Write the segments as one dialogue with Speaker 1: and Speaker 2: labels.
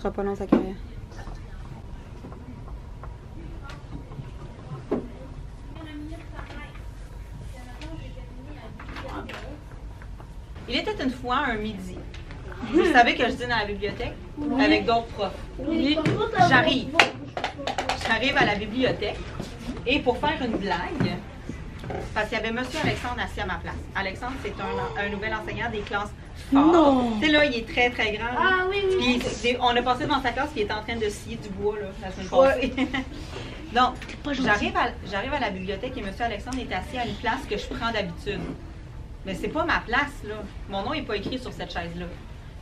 Speaker 1: sera pas long sa carrière. Il était une fois un midi. Vous savez que je dîne à la bibliothèque avec d'autres profs. Oui. J'arrive à la bibliothèque et pour faire une blague, parce qu'il y avait M. Alexandre assis à ma place. Alexandre, c'est un nouvel enseignant des classes fortes. Tu sais, là, il est très, très grand.
Speaker 2: Ah oui, oui.
Speaker 1: Puis, on a passé devant sa classe, puis il était en train de scier du bois, là, la semaine passée. Donc, j'arrive à la bibliothèque et M. Alexandre est assis à une place que je prends d'habitude. Mais c'est pas ma place, là. Mon nom n'est pas écrit sur cette chaise-là.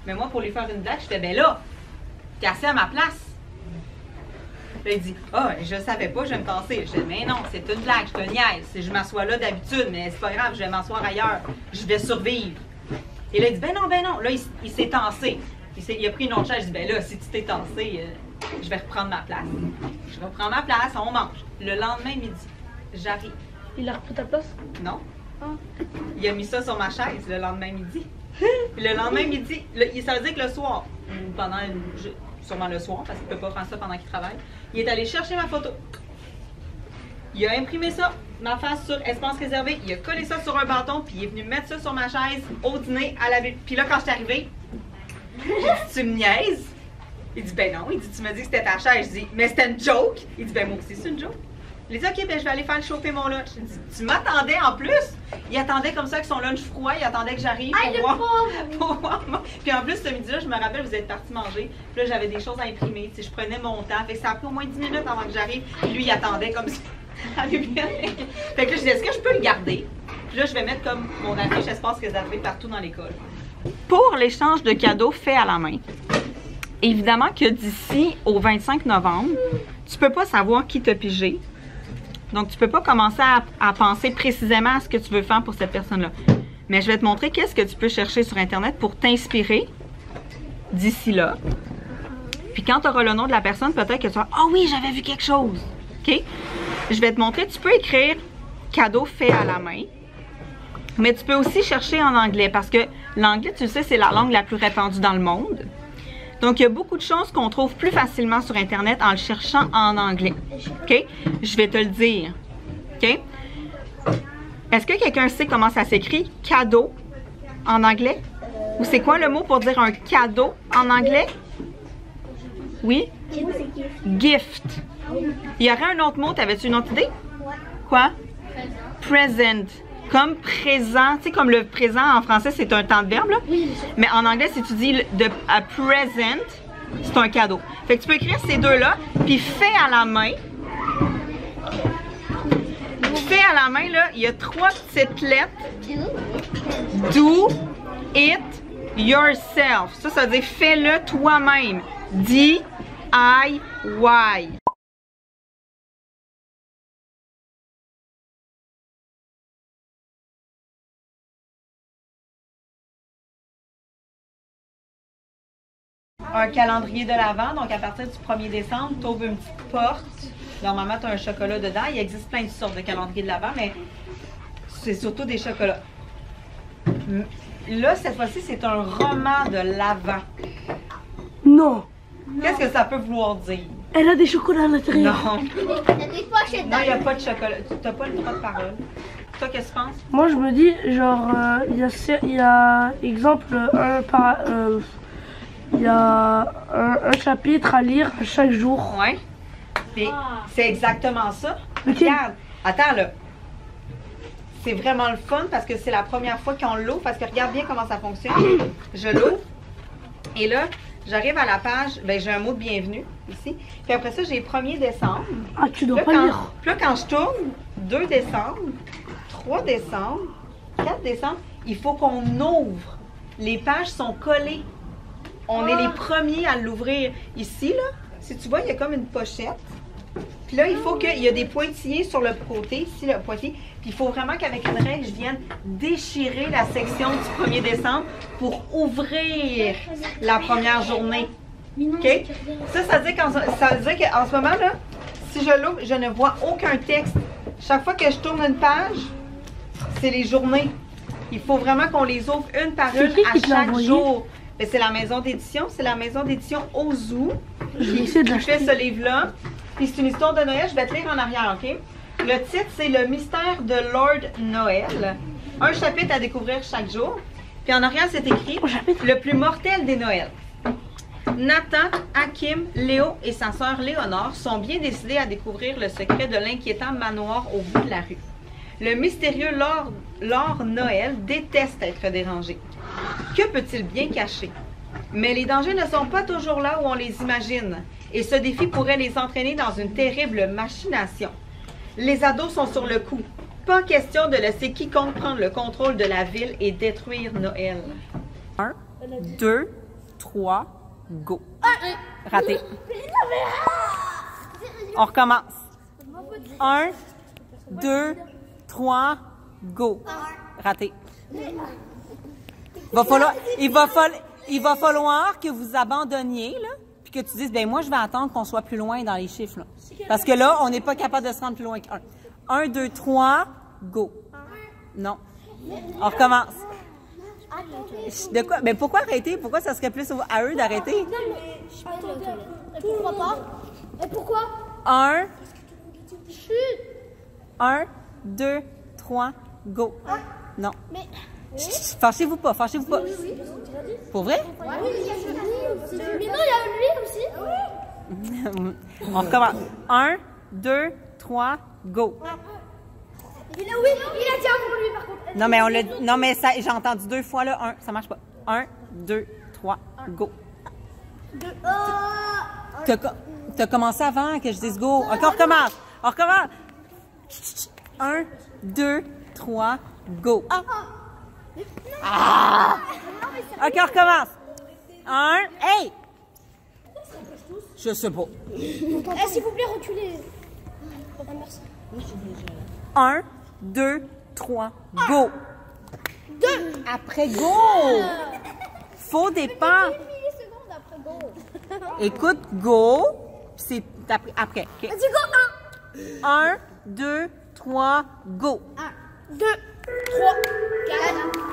Speaker 1: Mais moi, pour lui faire une blague, je fais, ben là, t'es assis à ma place. Là, il dit, je savais pas, je vais me tasser. Je dis, mais non, c'est une blague, je te niaise. Je m'assois là d'habitude, mais c'est pas grave, je vais m'asseoir ailleurs. Je vais survivre. Et là, il dit, ben non. Là, il s'est tassé. Il a pris une autre chaise. Je dis, ben là, si tu t'es tassé, je vais reprendre ma place. Je reprends ma place, on mange. Le lendemain midi, j'arrive.
Speaker 2: Il a repris ta place?
Speaker 1: Non. Il a mis ça sur ma chaise le lendemain midi. Le lendemain midi, ça veut dire que le soir, sûrement le soir, parce qu'il ne peut pas faire ça pendant qu'il travaille, il est allé chercher ma photo. Il a imprimé ça, ma face sur espace réservé, il a collé ça sur un bâton, puis il est venu mettre ça sur ma chaise au dîner à la ville. Puis là, quand je suis arrivée, j'ai dit, tu me niaises? Il dit, ben non. Il dit, tu m'as dit que c'était ta chaise. Je dis, mais c'était une joke. Il dit, ben moi aussi, c'est une joke. Il dit, OK, ben je vais aller faire chauffer mon lunch. Je dis, tu m'attendais en plus? Il attendait comme ça avec son lunch froid, il attendait que j'arrive pour voir. Puis en plus, ce midi-là, je me rappelle, vous êtes partis manger. Puis là, j'avais des choses à imprimer. Je prenais mon temps. Fait que ça a pris au moins 10 minutes avant que j'arrive. Puis lui, il attendait comme ça à la bibliothèque. Fait que là, je dis, est-ce que je peux le garder? Puis là, je vais mettre comme mon affiche espace réservé partout dans l'école. Pour l'échange de cadeaux fait à la main, évidemment que d'ici au 25 novembre, tu peux pas savoir qui t'a pigé. Donc, tu ne peux pas commencer à penser précisément à ce que tu veux faire pour cette personne-là. Mais je vais te montrer qu'est-ce que tu peux chercher sur Internet pour t'inspirer d'ici là. Puis quand tu auras le nom de la personne, peut-être que tu vas « Ah oui, j'avais vu quelque chose! » OK? Je vais te montrer, tu peux écrire « cadeau fait à la main ». Mais tu peux aussi chercher en anglais parce que l'anglais, tu le sais, c'est la langue la plus répandue dans le monde. Donc, il y a beaucoup de choses qu'on trouve plus facilement sur Internet en le cherchant en anglais. OK? Je vais te le dire. OK? Est-ce que quelqu'un sait comment ça s'écrit? Cadeau en anglais? Ou c'est quoi le mot pour dire un cadeau en anglais? Oui? Gift. Il y aurait un autre mot, t'avais-tu une autre idée? Quoi? Present. Comme présent, tu sais, comme le présent en français, c'est un temps de verbe, là. Mais en anglais, si tu dis a present, c'est un cadeau. Fait que tu peux écrire ces deux-là, puis fait à la main. Fait à la main, là, il y a 3 petites lettres. Do it yourself. Ça veut dire fais-le toi-même. D-I-Y. Un calendrier de l'Avent, donc à partir du 1er décembre, tu ouvres une petite porte. Normalement, tu as un chocolat dedans. Il existe plein de sortes de calendriers de l'Avent, mais c'est surtout des chocolats. Là, cette fois-ci, c'est un roman de l'Avent.
Speaker 2: Non.
Speaker 1: Qu'est-ce que ça peut vouloir dire?
Speaker 2: Elle a des chocolats à l'intérieur.
Speaker 1: Non. Non, il n'y a pas de chocolat. Tu n'as pas le droit de parole. Toi, qu'est-ce que tu penses?
Speaker 2: Moi, je me dis, genre, il y a exemple, il y a un chapitre à lire chaque jour.
Speaker 1: Oui. C'est exactement ça.
Speaker 2: Okay.
Speaker 1: Regarde. Attends, là. C'est vraiment le fun parce que c'est la première fois qu'on l'ouvre. Parce que regarde bien comment ça fonctionne. Je l'ouvre. Et là, j'arrive à la page. Ben, j'ai un mot de bienvenue ici. Puis après ça, j'ai 1er décembre.
Speaker 2: Ah, tu dois pas lire.
Speaker 1: Puis là, quand je tourne, 2 décembre, 3 décembre, 4 décembre, il faut qu'on ouvre. Les pages sont collées. On est les premiers à l'ouvrir. Ici, là, si tu vois, il y a comme une pochette. Puis là, il faut qu'il y ait des pointillés sur le côté, ici, le pointillé. Puis il faut vraiment qu'avec une règle, je vienne déchirer la section du 1er décembre pour ouvrir la première journée. OK? Ça veut dire qu'en ce moment, là, si je l'ouvre, je ne vois aucun texte. Chaque fois que je tourne une page, c'est les journées. Il faut vraiment qu'on les ouvre une par une à chaque jour. Ben, c'est la maison d'édition. C'est la maison d'édition Ozu
Speaker 2: Je vais
Speaker 1: qui
Speaker 2: essayer de
Speaker 1: fait
Speaker 2: l'acheter.
Speaker 1: ce livre-là. Puis c'est une histoire de Noël. Je vais te lire en arrière, OK? Le titre, c'est Le mystère de Lord Noël. Un chapitre à découvrir chaque jour. Puis en arrière, c'est écrit Le plus mortel des Noëls. Nathan, Hakim, Léo et sa sœur Léonore sont bien décidés à découvrir le secret de l'inquiétant manoir au bout de la rue. Le mystérieux Lord Noël déteste être dérangé. Que peut-il bien cacher? Mais les dangers ne sont pas toujours là où on les imagine, et ce défi pourrait les entraîner dans une terrible machination. Les ados sont sur le coup. Pas question de laisser quiconque prendre le contrôle de la ville et détruire Noël. 1, 2, 3, go. Raté. On recommence. 1, 2, 3, go. Raté. Il va falloir que vous abandonniez, là, puis que tu dises, ben moi, je vais attendre qu'on soit plus loin dans les chiffres, là. Parce que là, on n'est pas capable de se rendre plus loin que 1. 1, 2, 3, go. Non. On recommence. De quoi? Ben pourquoi arrêter? Pourquoi ça serait plus à eux d'arrêter?
Speaker 3: Pourquoi pas? Et pourquoi?
Speaker 1: 1, 2, 3, go. Non.
Speaker 3: Mais...
Speaker 1: Fâchez-vous pas, fâchez-vous pas. Pour vrai?
Speaker 3: Mais non, il y a lui aussi.
Speaker 1: On recommence. 1, 2, 3, go.
Speaker 3: Il a oui, il a dit pour lui par contre.
Speaker 1: Non, mais on l'a. Non, mais ça, j'ai entendu 2 fois là. 1, ça marche pas. 1, 2, 3, go. T'as commencé avant que je dise go. OK, on recommence. On recommence. 1, 2, 3, go. Ah! OK, on recommence. 1, hey! Je sais pas.
Speaker 3: S'il vous plaît, reculez. Merci.
Speaker 1: 1, 2, 3, go.
Speaker 3: 2.
Speaker 1: Après go. Faux départ.
Speaker 3: Millisecondes après go.
Speaker 1: Écoute, go. C'est après. Okay.
Speaker 3: Vas-y, go.
Speaker 1: 1, 2, 3, go.
Speaker 3: 1, 2, 3, 4.